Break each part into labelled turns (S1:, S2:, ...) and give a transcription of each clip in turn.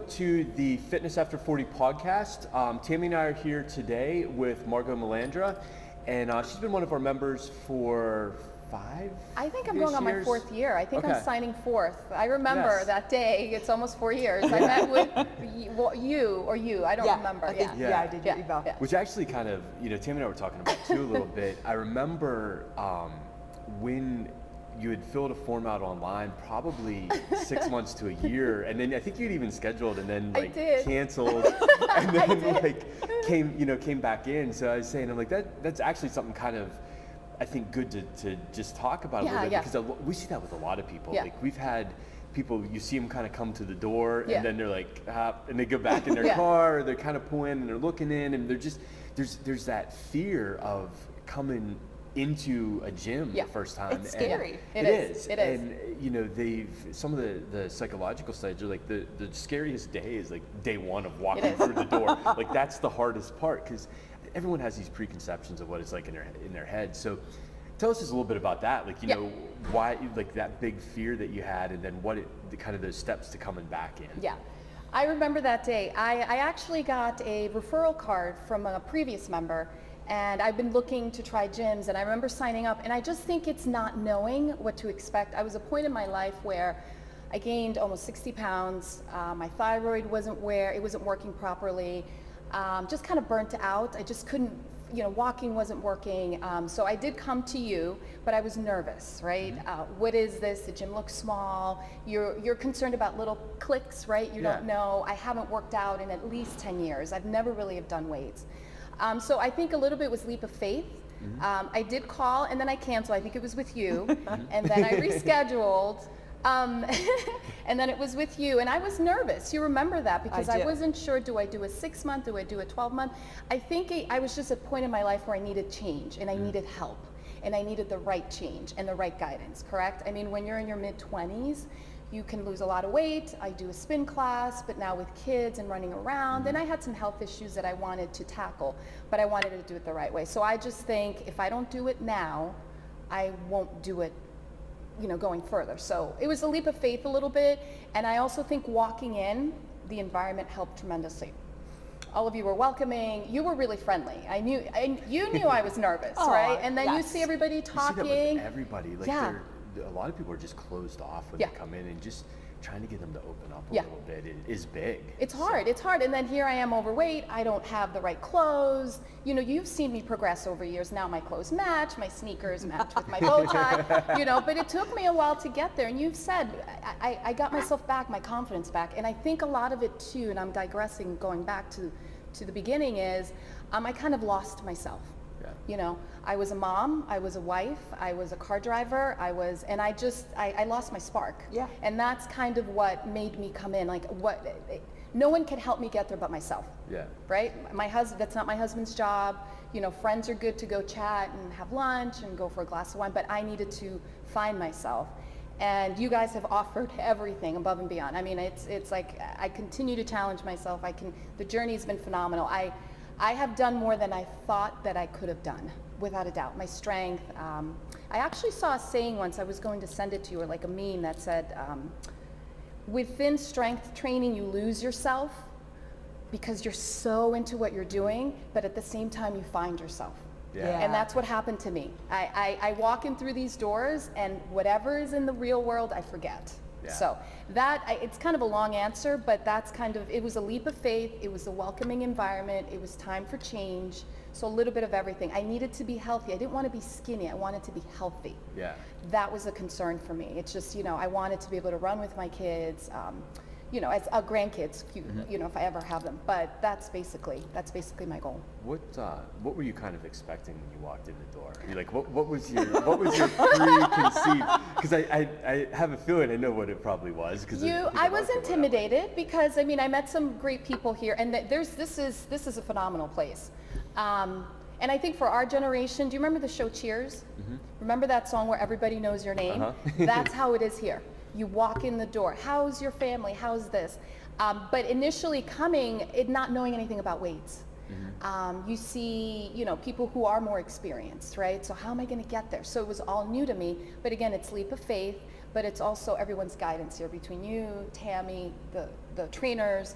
S1: to the Fitness After 40 podcast. Tammy and I are here today with Margaux Malandra, and she's been one of our members for
S2: I think I'm going on my 4th year. I think I'm signing 4th. I remember that day. It's almost 4 years. I met with you. I don't remember.
S3: I did. Yeah.
S1: Which actually kind of, Tammy and I were talking about too a little bit. I remember when you had filled a form out online, probably 6 months to a year, and then I think you'd even scheduled and then canceled, and then came back in. So I was saying, I'm like, that's actually something kind of, I think, good to just talk about a little bit, because we see that with a lot of people. Like, we've had people, you see them kind of come to the door and then they're like, and they go back in their car, or they're kind of pulling and they're looking in, and they're just, there's that fear of coming into a gym the first time.
S2: It's scary.
S1: It is. And some of the psychological studies are like the scariest day is like day one of walking through the door. Like, that's the hardest part, because everyone has these preconceptions of what it's like in their head. So tell us just a little bit about that, like, why, like, that big fear that you had, and then what the kind of those steps to coming back in.
S2: Yeah, I remember that day. I actually got a referral card from a previous member, and I've been looking to try gyms, and I remember signing up, and I just think it's not knowing what to expect. I was at a point in my life where I gained almost 60 pounds. My thyroid wasn't working properly. Just kind of burnt out. I just couldn't, walking wasn't working. So I did come to you, but I was nervous, right? What is this? The gym looks small. You're concerned about little clicks, right? You don't know. I haven't worked out in at least 10 years. I've never really have done weights. So I think a little bit was leap of faith. I did call, and then I canceled. I think it was with you. And then I rescheduled. And then it was with you, and I was nervous. You remember that, because I wasn't sure, do I do a 6-month, do I do a 12-month? I think I was just at a point in my life where I needed change, and I needed help, and I needed the right change and the right guidance, correct? I mean, when you're in your mid-20s, you can lose a lot of weight. I do a spin class, but now with kids and running around, then I had some health issues that I wanted to tackle, but I wanted to do it the right way. So I just think, if I don't do it now, I won't do it going further. So it was a leap of faith a little bit, and I also think walking in, the environment helped tremendously. All of you were welcoming. You were really friendly. You knew I was nervous, right? And then you see everybody talking.
S1: You see that with everybody. Like, a lot of people are just closed off when they come in, and just trying to get them to open up a little bit is big.
S2: It's hard. It's hard. And then here I am overweight. I don't have the right clothes. You've seen me progress over years. Now my clothes match, my sneakers match with my bow tie, but it took me a while to get there. And you've said, I got myself back, my confidence back. And I think a lot of it too, and I'm digressing, going back to the beginning, is I kind of lost myself. I was a mom, I was a wife, I was a car driver, and I lost my spark. Yeah. And that's kind of what made me come in. Like, no one can help me get there but myself. Yeah. Right? That's not my husband's job. Friends are good to go chat and have lunch and go for a glass of wine, but I needed to find myself. And you guys have offered everything above and beyond. I mean, it's like, I continue to challenge myself. The journey's been phenomenal. I have done more than I thought that I could have done, without a doubt. My strength. I actually saw a saying once, I was going to send it to you, or like a meme that said, within strength training, you lose yourself because you're so into what you're doing, but at the same time, you find yourself. Yeah. And that's what happened to me. I walk in through these doors, and whatever is in the real world, I forget. Yeah. So it's kind of a long answer, but it was a leap of faith. It was a welcoming environment. It was time for change. So a little bit of everything. I needed to be healthy. I didn't want to be skinny. I wanted to be healthy. Yeah. That was a concern for me. It's just, I wanted to be able to run with my kids, as grandkids, if I ever have them. But that's basically my goal.
S1: What were you kind of expecting when you walked in the door? You're like, what was your preconceived? Because I have a feeling I know what it probably was.
S2: I was intimidated because I met some great people here, and this is a phenomenal place. And I think for our generation, do you remember the show Cheers? Mm-hmm. Remember that song where everybody knows your name? That's how it is here. You walk in the door. How's your family? How's this? But initially coming, not knowing anything about weights. You see, you know, people who are more experienced, right? So how am I going to get there? So it was all new to me. But again, it's leap of faith, but it's also everyone's guidance here between you, Tammy, the trainers.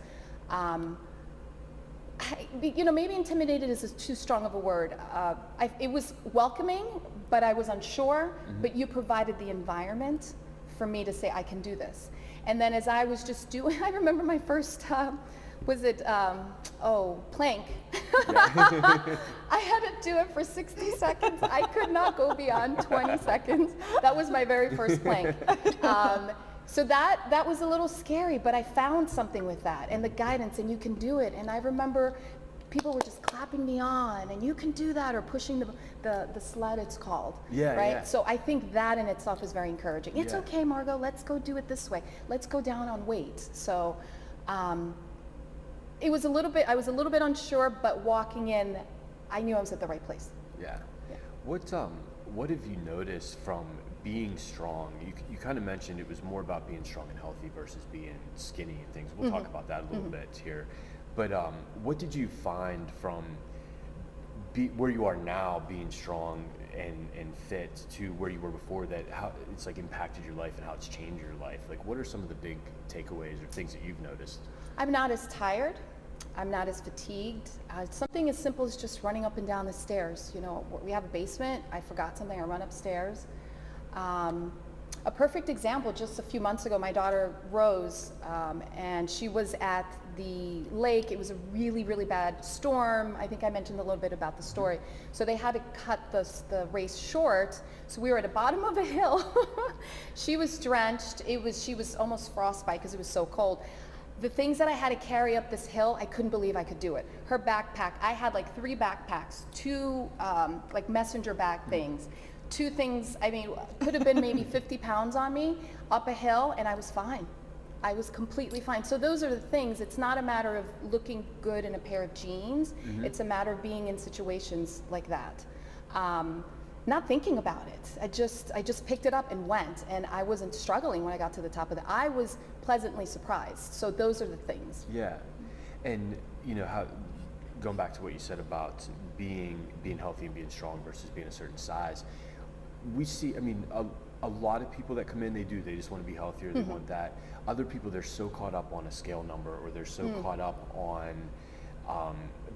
S2: You know, maybe intimidated is too strong of a word. It was welcoming, but I was unsure. But you provided the environment for me to say, I can do this. And then as I was just doing, I remember my first, plank. I had to do it for 60 seconds. I could not go beyond 20 seconds. That was my very first plank. So that was a little scary, but I found something with that and the guidance, and you can do it. And I remember people were just clapping me on, and you can do that, or pushing the sled, it's called.
S1: Yeah,
S2: right?
S1: yeah.
S2: So I think that in itself is very encouraging. It's
S1: Yeah.
S2: okay, Margaux, let's go do it this way. Let's go down on weight. So I was a little bit unsure, but walking in, I knew I was at the right place.
S1: Yeah. What have you noticed from being strong? You kind of mentioned it was more about being strong and healthy versus being skinny and things. We'll talk about that a little bit here. But what did you find from where you are now, being strong and fit, to where you were before that, how it's like impacted your life and how it's changed your life? Like, what are some of the big takeaways or things that you've noticed?
S2: I'm not as tired. I'm not as fatigued. Something as simple as just running up and down the stairs. You know, we have a basement. I forgot something. I run upstairs. A perfect example, just a few months ago, my daughter Rose, and she was at the lake. It was a really, really bad storm. I think I mentioned a little bit about the story. So they had to cut the race short. So we were at the bottom of a hill. She was drenched. She was almost frostbite because it was so cold. The things that I had to carry up this hill, I couldn't believe I could do it. Her backpack, I had like 3 backpacks, 2 like messenger bag things, 2 things, I mean, could have been maybe 50 pounds on me, up a hill, and I was fine. I was completely fine. So those are the things. It's not a matter of looking good in a pair of jeans. It's a matter of being in situations like that. Not thinking about it. I just picked it up and went, and I wasn't struggling when I got to the top of it. I was pleasantly surprised. So those are the things.
S1: Yeah. And you know, how, going back to what you said about being healthy and being strong versus being a certain size, we see, I mean, a lot of people that come in, they just want to be healthier, they want that. Other people, they're so caught up on a scale number, or they're so caught up on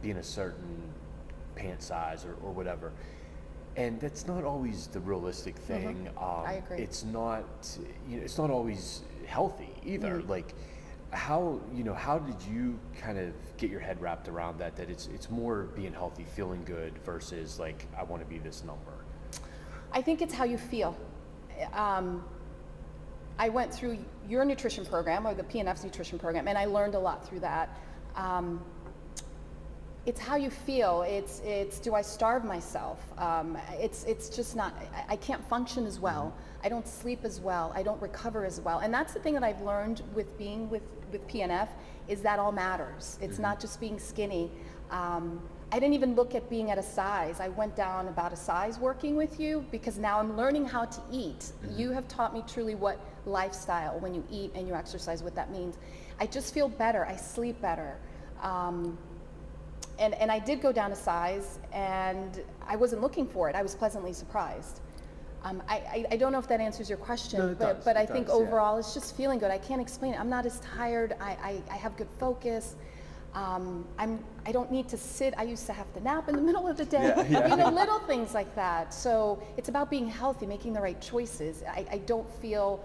S1: being a certain pant size or whatever. And that's not always the realistic thing.
S2: I agree.
S1: It's not, you know, it's not always healthy either. Like, how did you kind of get your head wrapped around that it's more being healthy, feeling good, versus like, I want to be this number?
S2: I think it's how you feel. I went through your nutrition program, or the PNF's nutrition program, and I learned a lot through that. It's how you feel. It's do I starve myself? It's just not, I can't function as well. I don't sleep as well. I don't recover as well. And that's the thing that I've learned with being with PNF, is that all matters. It's not just being skinny. I didn't even look at being at a size. I went down about a size working with you, because now I'm learning how to eat. You have taught me truly what lifestyle, when you eat and you exercise, what that means. I just feel better. I sleep better. And I did go down a size, and I wasn't looking for it. I was pleasantly surprised. I don't know if that answers your question,
S1: No, it does.
S2: but I
S1: It
S2: think
S1: does, yeah.
S2: overall it's just feeling good. I can't explain it. I'm not as tired. I have good focus. I don't need to sit. I used to have to nap in the middle of the day.
S1: Yeah.
S2: You know, little things like that. So it's about being healthy, making the right choices. I don't feel,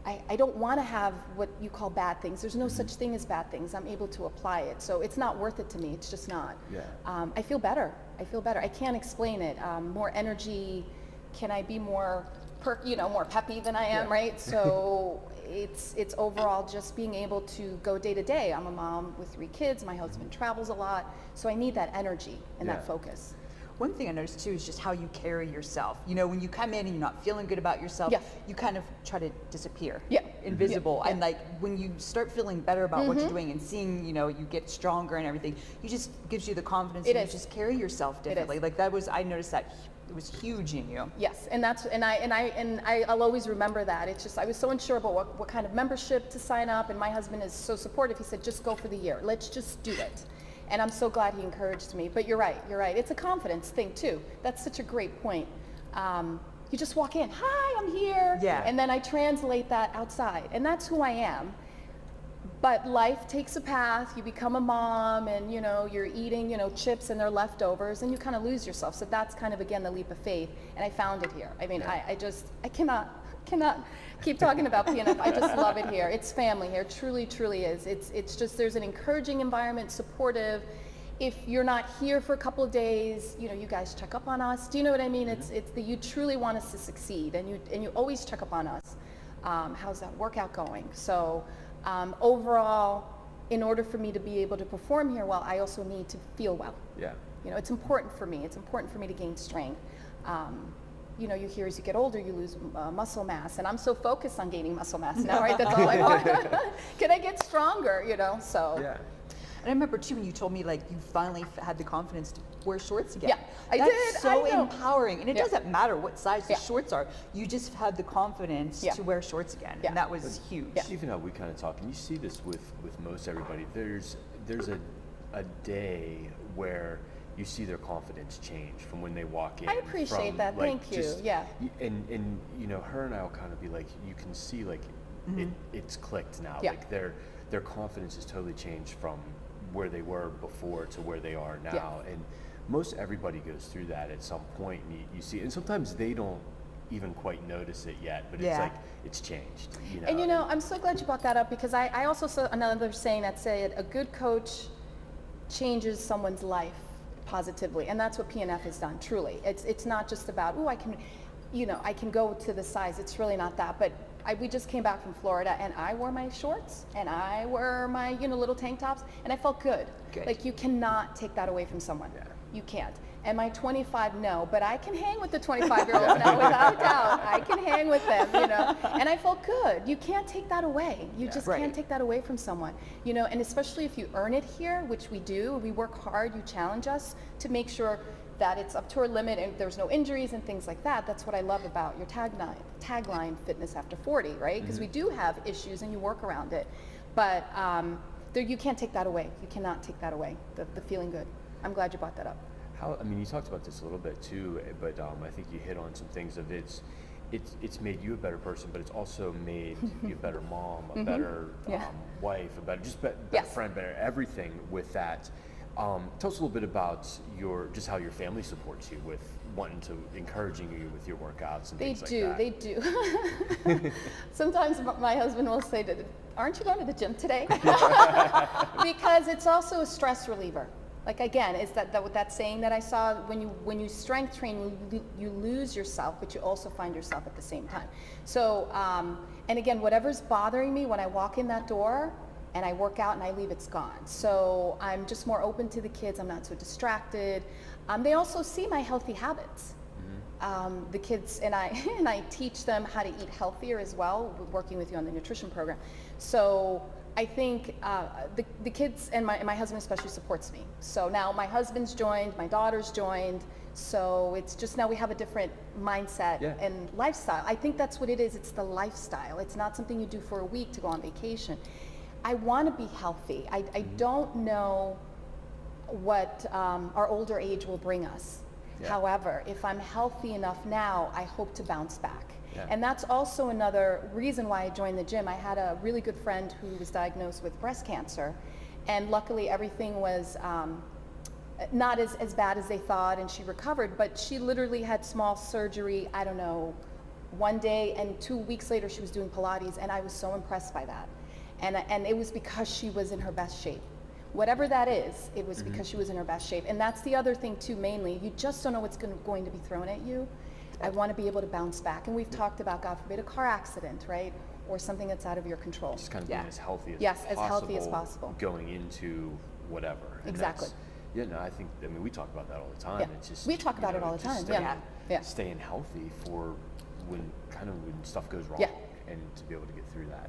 S2: I don't want to have what you call bad things. There's no such thing as bad things. I'm able to apply it. So it's not worth it to me. It's just not.
S1: Yeah.
S2: I feel better. I can't explain it. More energy. Can I be more peppy than I am, right? So it's overall just being able to go day to day. I'm a mom with 3 kids. My husband travels a lot. So I need that energy and that focus.
S3: One thing I noticed too is just how you carry yourself. You know, when you come in and you're not feeling good about yourself, you kind of try to disappear, invisible. And like when you start feeling better about what you're doing and seeing, you know, you get stronger and everything, you just gives you the confidence to just carry yourself differently. Like I noticed that it was huge in you.
S2: Yes, and I'll always remember that. It's just I was so unsure about what kind of membership to sign up, and my husband is so supportive. He said, just go for the year. Let's just do it. And I'm so glad he encouraged me. But you're right. It's a confidence thing too. That's such a great point. You just walk in, hi, I'm here.
S3: Yeah.
S2: And then I translate that outside. And that's who I am. But life takes a path. You become a mom and, you're eating, chips and they're leftovers and you kind of lose yourself. So that's kind of, again, the leap of faith. And I found it here. I mean, I cannot keep talking about PNF. I just love it here. It's family here. Truly, truly is. It's just, there's an encouraging environment, supportive. If you're not here for a couple of days, you guys check up on us. Do you know what I mean? It's that you truly want us to succeed, and you always check up on us. How's that workout going? So overall, in order for me to be able to perform here well, I also need to feel well.
S1: Yeah.
S2: It's important for me. It's important for me to gain strength. You hear as you get older, you lose muscle mass, and I'm so focused on gaining muscle mass now, right? That's all I want. Can I get stronger? So.
S1: Yeah.
S3: And I remember too when you told me like you finally had the confidence to wear shorts again.
S2: Yeah, I
S3: That's
S2: did.
S3: so
S2: I know.
S3: empowering, and it doesn't matter what size the shorts are. You just had the confidence
S2: Yeah.
S3: to wear shorts again,
S2: Yeah.
S3: and that was huge.
S2: Yeah.
S1: Even how we kind of talk, and you see this with most everybody. There's a day where you see their confidence change from when they walk in.
S2: I appreciate that.
S1: Like,
S2: Thank you.
S1: just,
S2: Yeah.
S1: And her and I will kind of be like, you can see like it's clicked now.
S2: Yeah.
S1: Like their confidence has totally changed from where they were before to where they are now.
S2: Yeah.
S1: And most everybody goes through that at some point. And you see, and sometimes they don't even quite notice it yet, but it's like it's changed.
S2: And I'm so glad you brought that up, because I also saw another saying that said a good coach changes someone's life positively, and that's what PNF has done. Truly, it's not just about I can go to the size. It's really not that. But we just came back from Florida, and I wore my shorts and I wore my little tank tops, and I felt good. Like, you cannot take that away from someone.
S1: Yeah.
S2: You can't. Am I 25? No, but I can hang with the 25-year-olds now without a doubt. I can hang with them, and I felt good. You can't take that away. You just can't take that away from someone, and especially if you earn it here, which we do. We work hard. You challenge us to make sure that it's up to our limit and there's no injuries and things like that. That's what I love about your tagline, fitness after 40, right? Because we do have issues and you work around it. But you can't take that away. You cannot take that away, the feeling good. I'm glad you brought that up.
S1: You talked about this a little bit too, but I think you hit on some things of it's made you a better person, but it's also made you a better mom, a better wife, a better friend, better everything with that. Tell us a little bit about just how your family supports you with encouraging you with your workouts and things like that.
S2: They do. Sometimes my husband will say, aren't you going to the gym today? Because it's also a stress reliever. Like, again, is that saying that I saw, when you strength train, you lose yourself, but you also find yourself at the same time. So, and again, whatever's bothering me when I walk in that door and I work out and I leave, it's gone. So I'm just more open to the kids. I'm not so distracted. They also see my healthy habits. The kids and I teach them how to eat healthier as well, working with you on the nutrition program. So I think the kids and my husband especially supports me. So now my husband's joined, my daughter's joined. So it's just now we have a different mindset and lifestyle. I think that's what it is. It's the lifestyle. It's not something you do for a week to go on vacation. I want to be healthy. I don't know what our older age will bring us. Yeah. However, if I'm healthy enough now, I hope to bounce back. Yeah. And that's also another reason why I joined the gym. I had a really good friend who was diagnosed with breast cancer, and luckily everything was not as bad as they thought, and she recovered, but she literally had small surgery, I don't know, one day, and 2 weeks later she was doing Pilates, and I was so impressed by that. And it was because she was in her best shape. Whatever that is, it was because she was in her best shape. And that's the other thing too, mainly, you just don't know what's going to be thrown at you. I want to be able to bounce back. And we've talked about, God forbid, a car accident, right? Or something that's out of your control.
S1: Just kind of being as healthy as
S2: possible.
S1: Yes,
S2: as healthy as possible.
S1: Going into whatever. And
S2: exactly.
S1: We talk about that all the time.
S2: Yeah.
S1: It's just,
S2: we talk about it all the time.
S1: Staying healthy for when stuff goes wrong.
S2: Yeah.
S1: And to be able to get through that.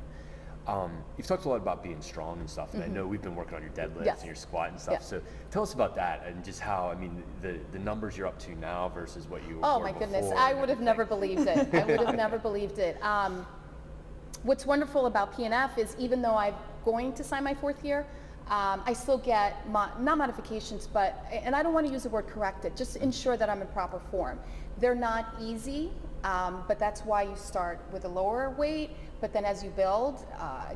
S1: You've talked a lot about being strong and stuff, and I know we've been working on your deadlifts and your squat and stuff. So tell us about that and just how, the numbers you're up to now versus what you were
S2: Oh my goodness, I would have never believed it. I would have never believed it. What's wonderful about PNF is even though I'm going to sign my 4th year, I still get, not modifications, but, and I don't want to use the word corrected, just ensure that I'm in proper form. They're not easy, but that's why you start with a lower weight, but then as you build,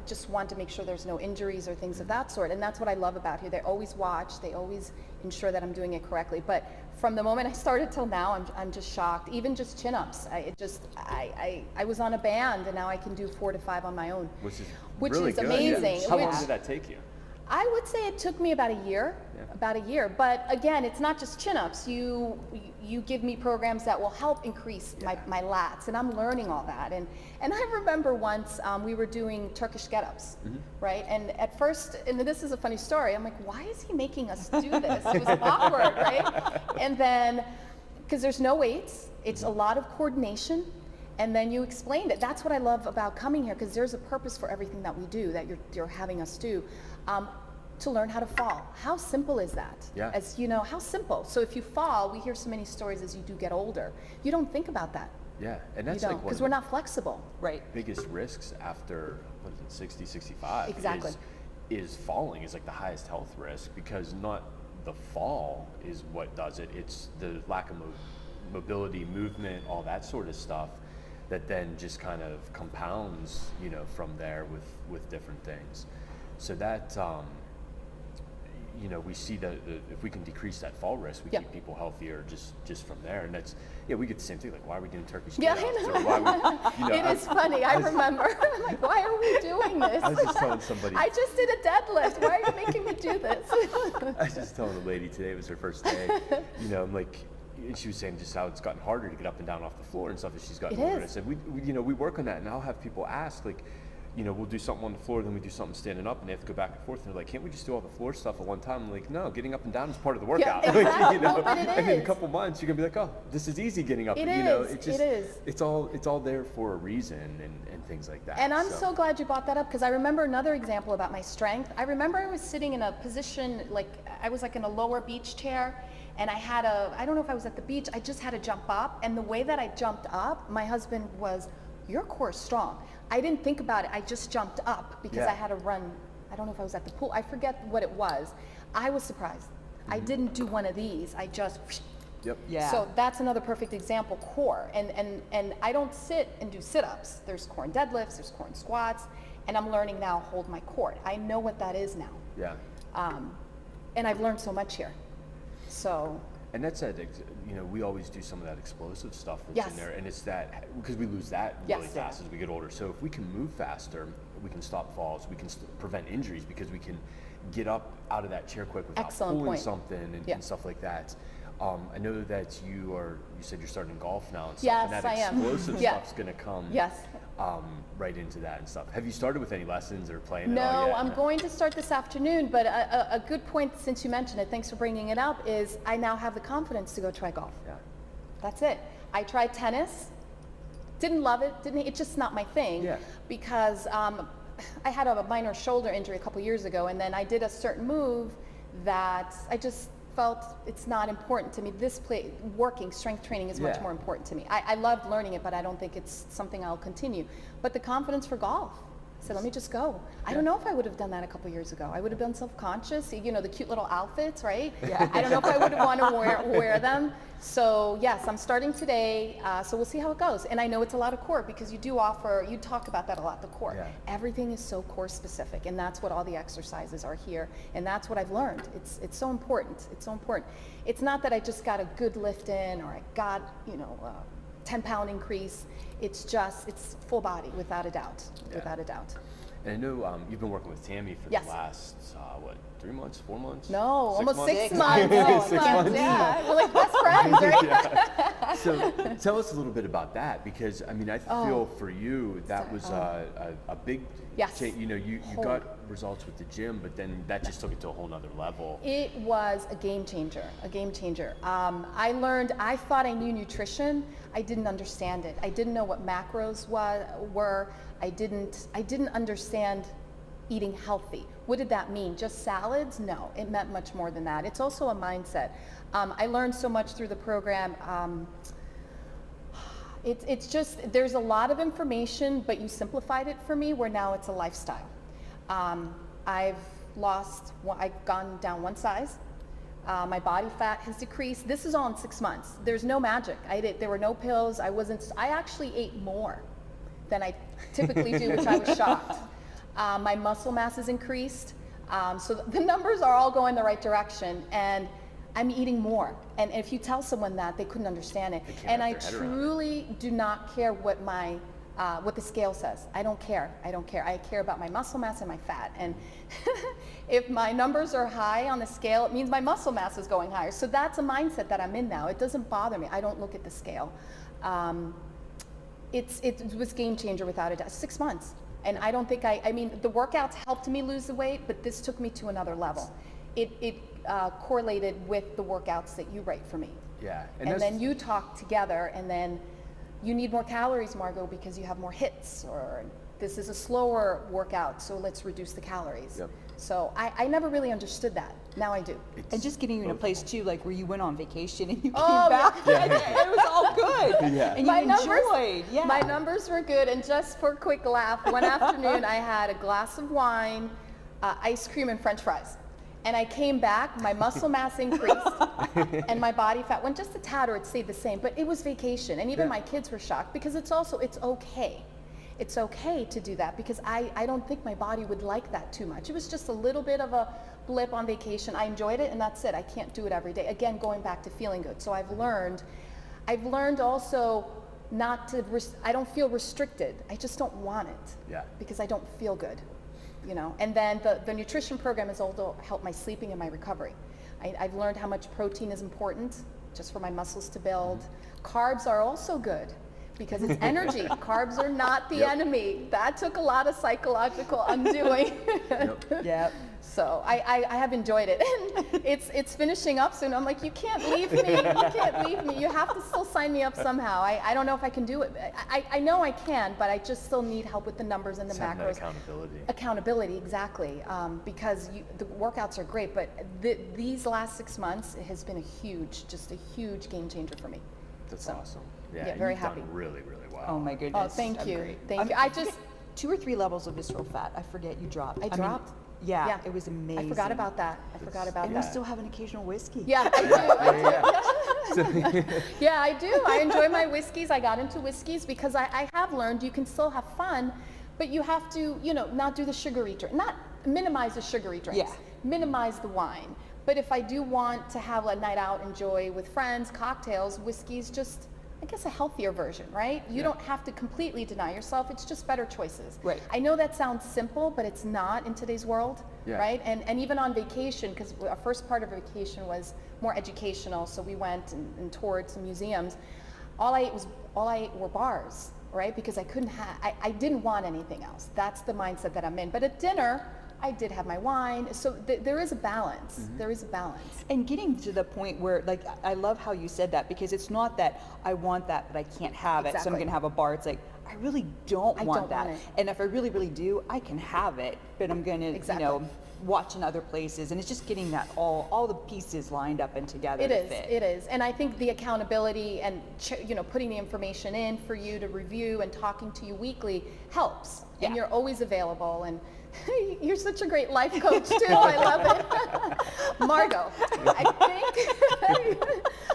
S2: just want to make sure there's no injuries or things of that sort. And that's what I love about here. They always watch, they always ensure that I'm doing it correctly. But from the moment I started till now, I'm just shocked. Even just chin-ups. I was on a band, and now I can do 4 to 5 on my own.
S1: Which is
S2: which
S1: really
S2: is
S1: good.
S2: amazing.
S1: Yeah. How long did that take you?
S2: I would say it took me about a year, But again, it's not just chin-ups. You give me programs that will help increase my lats, and I'm learning all that. And I remember once we were doing Turkish get-ups, right? And at first, and this is a funny story, I'm like, why is he making us do this? It was awkward, right? And then, because there's no weights, it's a lot of coordination. And then you explained it. That's what I love about coming here, because there's a purpose for everything that we do, that you're having us do. To learn how to fall. How simple is that?
S1: Yeah.
S2: As you know, how simple. So if you fall, we hear so many stories as you do get older. You don't think about that.
S1: Yeah, and that's
S2: like
S1: one
S2: because
S1: of
S2: we're
S1: the
S2: not flexible. Right.
S1: biggest risks after, what is it, 60, 65?
S2: Exactly.
S1: Is falling is like the highest health risk, because not the fall is what does it. It's the lack of mobility, movement, all that sort of stuff that then just kind of compounds, from there with different things. So that, we see that if we can decrease that fall risk, we keep people healthier just from there. And that's, we get the same thing, like, why are we doing Turkish get-ups?
S2: I know.
S1: Or why
S2: it is funny. I remember. I'm like, why are we doing this?
S1: I was just telling somebody.
S2: I just did a deadlift. Why are you making me do this?
S1: I was just telling a lady today, it was her first day, I'm like, and she was saying just how it's gotten harder to get up and down off the floor and stuff as she's gotten older. And I said, we work on that, and I'll have people ask, like, we'll do something on the floor, then we do something standing up, and they have to go back and forth. And they're like, can't we just do all the floor stuff at one time? I'm like, no, getting up and down is part of the workout.
S2: Yeah, exactly. But it
S1: And in a
S2: is.
S1: couple months, you're gonna be like, oh, this is easy getting up.
S2: It
S1: It
S2: is.
S1: It's all there for a reason and things like that.
S2: And I'm so glad you brought that up, because I remember another example about my strength. I remember I was sitting in a position, like I was like in a lower beach chair, and I don't know if I was at the beach, I just had to jump up. And the way that I jumped up, my husband was, your core is strong. I didn't think about it. I just jumped up because I had to run. I don't know if I was at the pool. I forget what it was. I was surprised. I didn't do one of these. I just.
S1: Yep.
S3: Yeah.
S2: So that's another perfect example, core. And I don't sit and do sit-ups. There's core and deadlifts, there's core and squats, and I'm learning now hold my core. I know what that is now.
S1: Yeah.
S2: And I've learned so much here. So.
S1: And that's it. We always do some of that explosive stuff that's in there, and it's that because we lose that really fast as we get older. So if we can move faster, we can stop falls, we can prevent injuries, because we can get up out of that chair quick without pulling something and stuff like that. I know that you said you're starting golf now and stuff,
S2: Yes,
S1: and that
S2: I am.
S1: explosive stuff's going to come
S2: Yes.
S1: Right into that and stuff. Have you started with any lessons or playing
S2: No,
S1: at all yet?
S2: I'm going to start this afternoon, but a good point, since you mentioned it, thanks for bringing it up, is I now have the confidence to go try golf.
S1: Yeah.
S2: That's it. I tried tennis, didn't love it, it's just not my thing, because I had a minor shoulder injury a couple years ago, and then I did a certain move that I just felt it's not important to me. Working strength training is much more important to me. I loved learning it, but I don't think it's something I'll continue. But the confidence for golf, I said, let me just go. I don't know if I would have done that a couple years ago. I would have been self-conscious, the cute little outfits, right? Yeah. I don't know if I would have wanted to wear them. So yes, I'm starting today, so we'll see how it goes. And I know it's a lot of core, because you talk about that a lot, the core. Yeah. Everything is so core specific, and that's what all the exercises are here. And that's what I've learned. It's so important. It's so important. It's not that I just got a good lift in, or I got, 10-pound increase. It's full body, without a doubt, without a doubt.
S1: And I know you've been working with Tammy for the last, 3 months, 4 months?
S2: No, almost 6
S1: months.
S2: months.
S1: 6 months.
S2: Yeah, we're like best friends, right?
S1: So tell us a little bit about that, because I feel for you that was a big change. You got results with the gym, but then that just took it to a whole nother level.
S2: It was a game changer, I thought I knew nutrition. I didn't understand it. I didn't know what macros were. I didn't understand eating healthy. What did that mean? Just salads? No, it meant much more than that. It's also a mindset. I learned so much through the program. It's just, there's a lot of information, but you simplified it for me, where now it's a lifestyle. I've I've gone down 1 size. My body fat has decreased. This is all in 6 months. There's no magic. There were no pills. I actually ate more than I typically do, which I was shocked. My muscle mass has increased. So the numbers are all going the right direction, and I'm eating more. And if you tell someone that, they couldn't understand it. And I truly do not care what the scale says. I don't care. I care about my muscle mass and my fat. And if my numbers are high on the scale, it means my muscle mass is going higher. So that's a mindset that I'm in now. It doesn't bother me. I don't look at the scale. It was game changer without a doubt. 6 months. And I don't think I mean, the workouts helped me lose the weight, but this took me to another level. It correlated with the workouts that you write for me.
S1: Yeah.
S2: And then you talk together, and then you need more calories, Margaux, because you have more hits, or this is a slower workout, so let's reduce the calories.
S1: Yep.
S2: So I never really understood that. Now I do.
S3: And just getting you in a place too, like where you went on vacation and you came back, it was all good.
S1: Yeah.
S3: And you enjoyed.
S2: My numbers were good, and just for a quick laugh, one afternoon I had a glass of wine, ice cream, and French fries. And I came back, my muscle mass increased, and my body fat went just a tad, or it stayed the same. But it was vacation, and even my kids were shocked, because it's okay. It's okay to do that, because I don't think my body would like that too much. It was just a little bit of a blip on vacation. I enjoyed it, and that's it. I can't do it every day. Again, going back to feeling good. So I've learned also not to, I don't feel restricted. I just don't want it.
S1: Yeah.
S2: Because I don't feel good. You know, and then the nutrition program has also helped my sleeping and my recovery. I've learned how much protein is important just for my muscles to build. Carbs are also good because it's energy. Carbs are not the enemy. That took a lot of psychological undoing.
S3: Yep.
S2: So I have enjoyed it. And it's finishing up soon. I'm like, you can't leave me. You can't leave me. You have to still sign me up somehow. I don't know if I can do it. I know I can, but I just still need help with the numbers and the macros.
S1: Accountability.
S2: Accountability, exactly. Because the workouts are great, but these last 6 months, it has been a huge game changer for me.
S1: That's awesome. Yeah,
S2: yeah, very
S1: you've
S2: happy.
S1: Done really, really well.
S3: Oh my goodness.
S2: Oh, thank you.
S3: Great.
S2: Thank you.
S3: I just 2 or 3 levels of visceral fat. I forget you dropped.
S2: I dropped.
S3: Yeah, it was amazing.
S2: I forgot about that.
S3: And you still have an occasional whiskey.
S2: Yeah, I do. Yeah, I do. I enjoy my whiskeys. I got into whiskeys because I have learned you can still have fun, but you have to, not do the sugary drink, not minimize the sugary drinks, minimize the wine. But if I do want to have a night out, enjoy with friends, cocktails, whiskey's just, I guess, a healthier version, right? You don't have to completely deny yourself. It's just better choices.
S3: Right.
S2: I know that sounds simple, but it's not in today's world, right? And even on vacation, because our first part of vacation was more educational, so we went and toured some museums. All I ate were bars, right? Because I didn't want anything else. That's the mindset that I'm in. But at dinner, I did have my wine, so there is a balance. Mm-hmm. There is a balance.
S3: And getting to the point where, like, I love how you said that, because it's not that I want that, but I can't have it, so I'm going to have a bar. It's like, I really don't want that. And if I really, really do, I can have it, but I'm going to, watch in other places. And it's just getting that all the pieces lined up and together to fit.
S2: It is. And I think the accountability and, putting the information in for you to review and talking to you weekly helps. Yeah. And you're always available. And you're such a great life coach too. I love it. Margaux,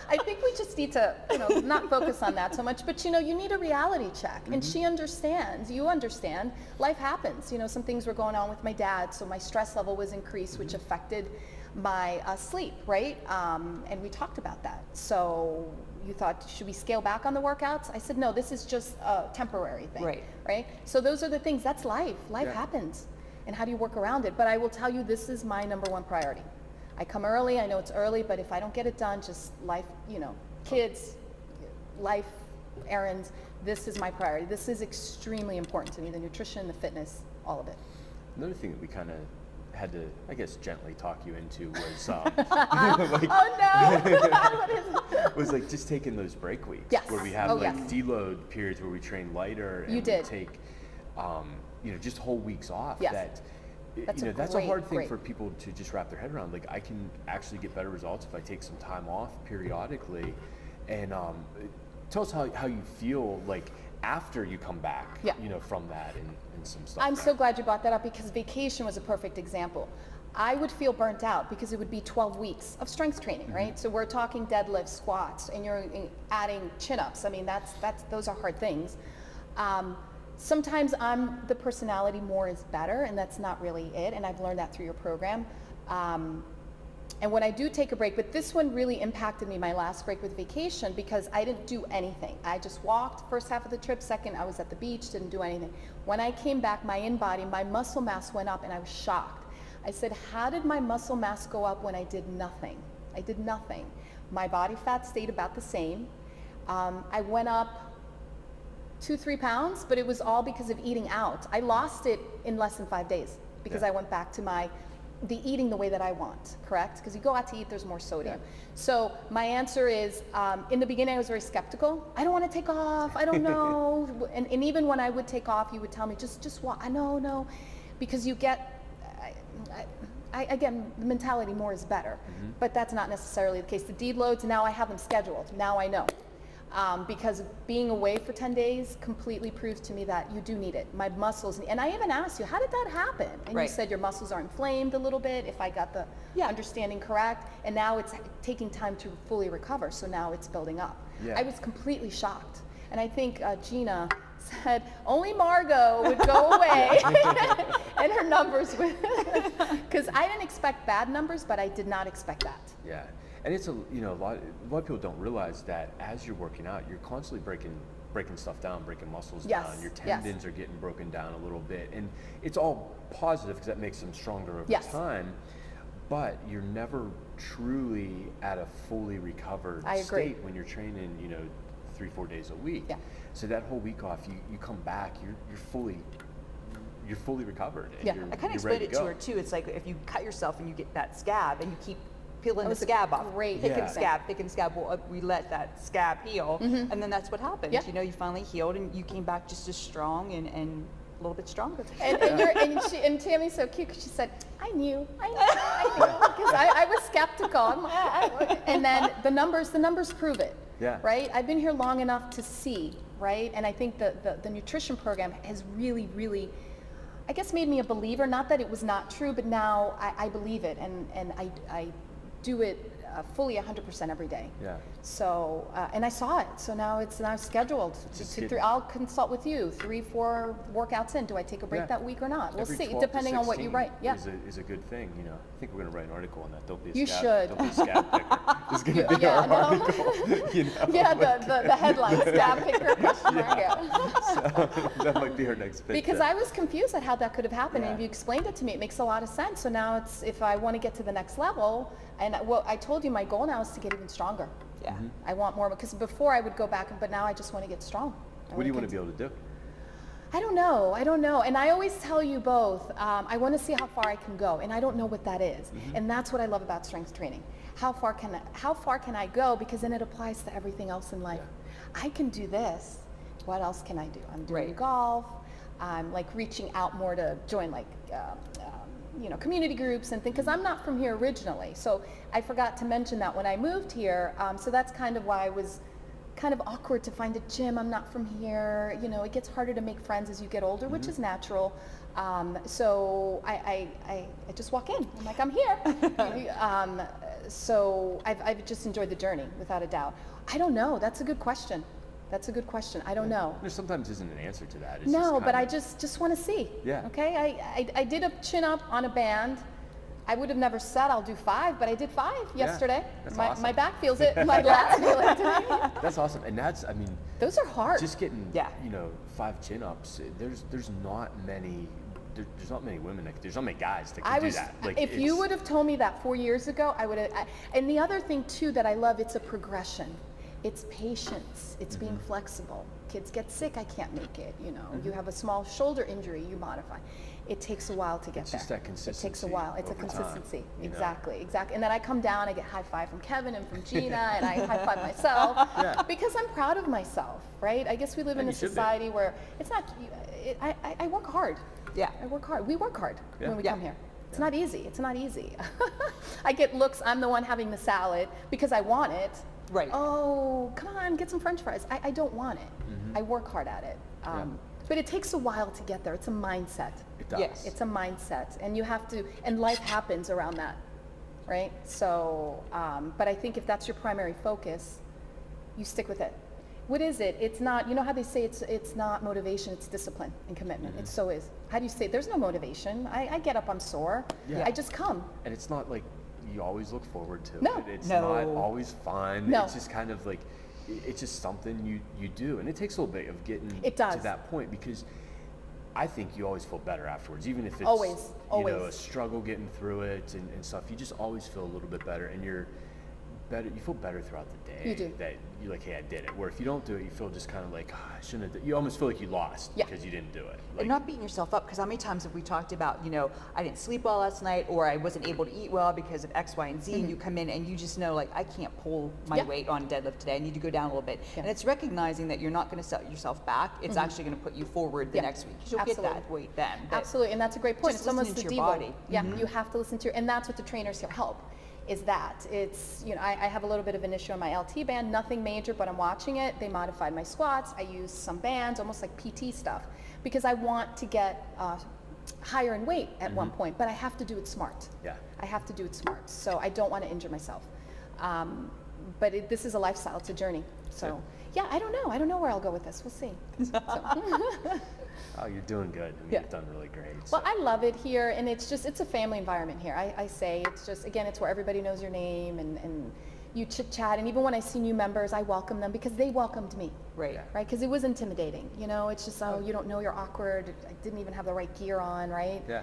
S2: I think we just need to, not focus on that so much, but you need a reality check. And she understands, you understand, life happens. Some things were going on with my dad, so my stress level was increased, which affected my sleep, right? And we talked about that. So you thought, should we scale back on the workouts? I said, no, this is just a temporary thing, right? So those are the things, that's life. Life happens. And how do you work around it? But I will tell you, this is my #1 priority. I come early, I know it's early, but if I don't get it done, just life, kids, life, errands, this is my priority. This is extremely important to me, the nutrition, the fitness, all of it.
S1: Another thing that we kind of had to, I guess, gently talk you into was,
S2: like, oh no! What is it?
S1: Was like just taking those break weeks, where we have deload periods where we train lighter, and we take, just whole weeks off. That's a hard thing for people to just wrap their head around. Like, I can actually get better results if I take some time off periodically. And tell us how you feel like after you come back, from that and some stuff.
S2: I'm so glad you brought that up, because vacation was a perfect example. I would feel burnt out because it would be 12 weeks of strength training, right? So we're talking deadlifts, squats, and you're adding chin-ups. I mean, those are hard things. Sometimes the personality more is better, and that's not really it, and I've learned that through your program. And when I do take a break, but this one really impacted me, my last break with vacation, because I didn't do anything. I just walked first half of the trip, second I was at the beach, didn't do anything. When I came back, my in-body, my muscle mass went up, and I was shocked. I said, how did my muscle mass go up when I did nothing? I did nothing. My body fat stayed about the same. I went up 2-3 pounds, but it was all because of eating out. I lost it in less than 5 days because I went back to the eating the way that I want, correct? Because you go out to eat, there's more sodium. Yeah. So my answer is, in the beginning I was very skeptical. I don't want to take off, I don't know. and even when I would take off, you would tell me, just walk. No, because you get, again, the mentality more is better, but that's not necessarily the case. The deed loads, now I have them scheduled, now I know. Because being away for 10 days completely proves to me that you do need it. My muscles, and I even asked you, how did that happen? And you said your muscles are inflamed a little bit, if I got the understanding correct, and now it's taking time to fully recover, so now it's building up. I was completely shocked. And I think Gina said only Margaux would go away and her numbers would, because I didn't expect bad numbers, but I did not expect that.
S1: Yeah. And it's a lot of people don't realize that as you're working out, you're constantly breaking stuff down, breaking muscles down. Your tendons are getting broken down a little bit, and it's all positive because that makes them stronger over time. But you're never truly at a fully recovered state when you're training, 3-4 days a week. So that whole week off, you come back, you're fully recovered. And
S3: I kind of explained it to her too. It's like if you cut yourself and you get that scab and you keep peeling the scab off. Thick and scab. Well, we let that scab heal, and then that's what happened. You finally healed, and you came back just as strong and a little bit stronger.
S2: And Tammy's so cute because she said, I knew, because I was skeptical. I'm like, and then the numbers prove it. Right? I've been here long enough to see, right? And I think the nutrition program has really, really, I guess, made me a believer. Not that it was not true, but now I believe it, and I do it fully 100% every day. So, and I saw it. So now it's scheduled. I'll consult with you 3-4 workouts in. Do I take a break that week or not? We'll see, depending on what you write.
S1: Is a good thing. I think we're going to write an article on that. Don't be a
S2: you
S1: scab.
S2: should.
S1: Don't be a scab picker. It's going to be our article.
S2: The headline, scab picker, question mark.
S1: So that might be our next pitch.
S2: Because I was confused at how that could have happened, and if you explained it to me, it makes a lot of sense. So now it's, if I want to get to the next level, and I told you my goal now is to get even stronger. I want more, because before I would go back, but now I just want to get strong.
S1: What do you want to be able to do?
S2: I don't know. And I always tell you both, I want to see how far I can go, and I don't know what that is. And that's what I love about strength training. How far can I go? Because then it applies to everything else in life. I can do this. What else can I do? I'm doing golf. I'm like reaching out more to join community groups and things, because I'm not from here originally. So I forgot to mention that when I moved here. So that's kind of why I was kind of awkward to find a gym. I'm not from here. It gets harder to make friends as you get older, which is natural. So I just walk in. I'm like, I'm here. So I've just enjoyed the journey, without a doubt. I don't know. That's a good question. I don't know.
S1: There sometimes isn't an answer to that.
S2: But I just want to see. Okay. I did a chin up on a band. I would have never said I'll do 5, but I did 5 yesterday.
S1: That's awesome.
S2: My back feels it. My lats feel it today.
S1: That's awesome. And
S2: those are hard.
S1: Just getting 5 chin ups. There's not many. There's not many women. There's not many guys that can do that.
S2: If you would have told me that 4 years ago, I would have. And the other thing too that I love, it's a progression. It's patience. It's being flexible. Kids get sick, I can't make it. You have a small shoulder injury, you modify. It takes a while to get there.
S1: It's just that consistency.
S2: It takes a while. It's a consistency.
S1: Time,
S2: exactly. And then I come down, I get high five from Kevin and from Gina, and I high five myself because I'm proud of myself, right? I guess we live in a society where it's not. I work hard. I work hard. We work hard when we come here. It's not easy. It's not easy. I get looks. I'm the one having the salad because I want it.
S3: Right.
S2: Oh, come on, get some French fries. I don't want it. I work hard at it. But it takes a while to get there. It's a mindset.
S1: It does.
S3: Yes.
S2: It's a mindset, and you have to, and life happens around that, right? So, but I think if that's your primary focus, you stick with it. What is it? It's not, you know how they say it's not motivation, it's discipline and commitment. It so is. How do you say, there's no motivation. I get up, I'm sore.
S1: Yeah.
S2: I just come.
S1: And it's not like you always look forward to
S2: No.
S1: it. It's
S3: No.
S1: not always fun.
S2: No.
S1: It's just kind of like, it's just something you do. And it takes a little bit of getting
S2: It does.
S1: to that point, because I think you always feel better afterwards, even if it's
S2: Always.
S1: you know, a struggle getting through it and stuff. You just always feel a little bit better, and you're better. You feel better throughout the day.
S2: You do.
S1: That you're like, hey, I did it. Where if you don't do it, you feel just kind of like, oh, I shouldn't have. You almost feel like you lost because you didn't do it. Like,
S3: And not beating yourself up, because how many times have we talked about, you know, I didn't sleep well last night, or I wasn't able to eat well because of X, Y, and Z, and you come in and you just know, like, I can't pull my weight on deadlift today. I need to go down a little bit. And it's recognizing that you're not going to set yourself back. It's actually going to put you forward the next week, because you'll get that weight then. But
S2: Absolutely, and that's a great point.
S3: just
S2: It's almost
S3: listening
S2: the
S3: to your
S2: devo.
S3: body.
S2: Yeah, you have to listen to your, and that's what the trainers here help. Is that it's, you know, I have a little bit of an issue on my LT band, nothing major, but I'm watching it. They modified my squats. I use some bands, almost like PT stuff, because I want to get higher in weight at one point, but I have to do it smart.
S1: Yeah.
S2: I have to do it smart, so I don't want to injure myself. But this is a lifestyle, it's a journey. So yeah, I don't know. I don't know where I'll go with this. We'll see. So.
S1: Oh, you're doing good. I mean,
S2: Yeah.
S1: you've done really great.
S2: Well, I love it here, and it's a family environment here. I say it's just, again, it's where everybody knows your name, and you chit chat, and even when I see new members, I welcome them because they welcomed me.
S3: Right.
S2: Right? Because it was intimidating. You know, it's just, oh, you don't know, you're awkward. I didn't even have the right gear on, right?
S1: Yeah.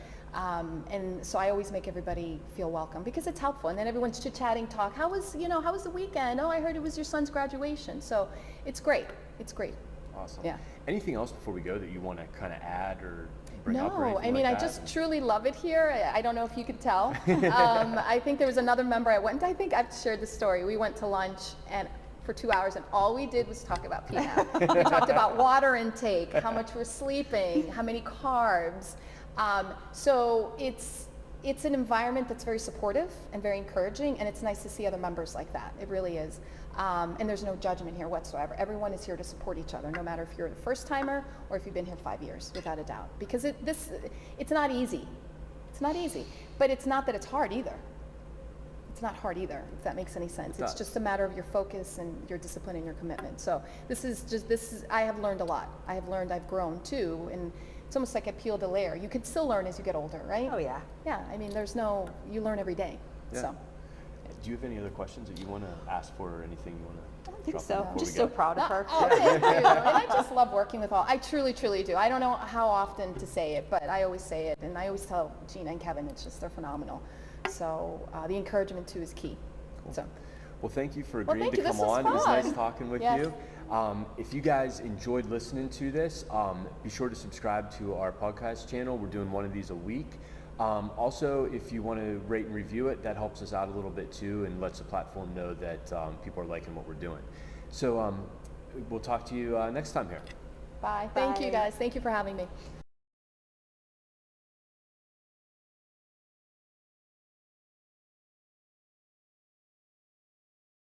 S2: And so I always make everybody feel welcome because it's helpful. And then everyone's chit chatting, talk. How was the weekend? Oh, I heard it was your son's graduation. So it's great. It's great.
S1: Awesome.
S2: Yeah.
S1: Anything else before we go that you want to kind of add or bring up? Or
S2: No,
S1: anything
S2: I mean,
S1: like
S2: I
S1: that?
S2: just truly love it here. I don't know if you could tell. I think there was another member I went, I think I've shared the story. We went to lunch and for 2 hours, and all we did was talk about PNAP. We talked about water intake, how much we're sleeping, how many carbs. So it's an environment that's very supportive and very encouraging, and it's nice to see other members like that. It really is. And there's no judgment here whatsoever. Everyone is here to support each other, no matter if you're the first timer or if you've been here 5 years, without a doubt. Because it's not easy. It's not easy. But it's not that it's hard either. It's not hard either, if that makes any sense. It's just a matter of your focus and your discipline and your commitment. So I have learned a lot. I've grown too, and it's almost like I peeled a layer. You can still learn as you get older, right?
S3: Oh yeah.
S2: Yeah, I mean, you learn every day.
S1: Yeah.
S2: So.
S1: Do you have any other questions that you want to ask for, or anything you want to?
S3: I think so. I'm just so proud of her.
S2: Oh, thank you. And I just love working with all. I truly, truly do. I don't know how often to say it, but I always say it, and I always tell Gina and Kevin, they're phenomenal. So the encouragement too is key.
S1: Cool.
S2: So.
S1: Well, thank you for agreeing to
S2: This
S1: come
S2: was
S1: on. It was nice
S2: fun.
S1: talking with
S2: Yes.
S1: you. If you guys enjoyed listening to this, be sure to subscribe to our podcast channel. We're doing one of these a week. Also, if you want to rate and review it, that helps us out a little bit too, and lets the platform know that people are liking what we're doing. So we'll talk to you next time here.
S2: Bye. Thank you
S3: Bye.
S2: guys. Thank you for having me.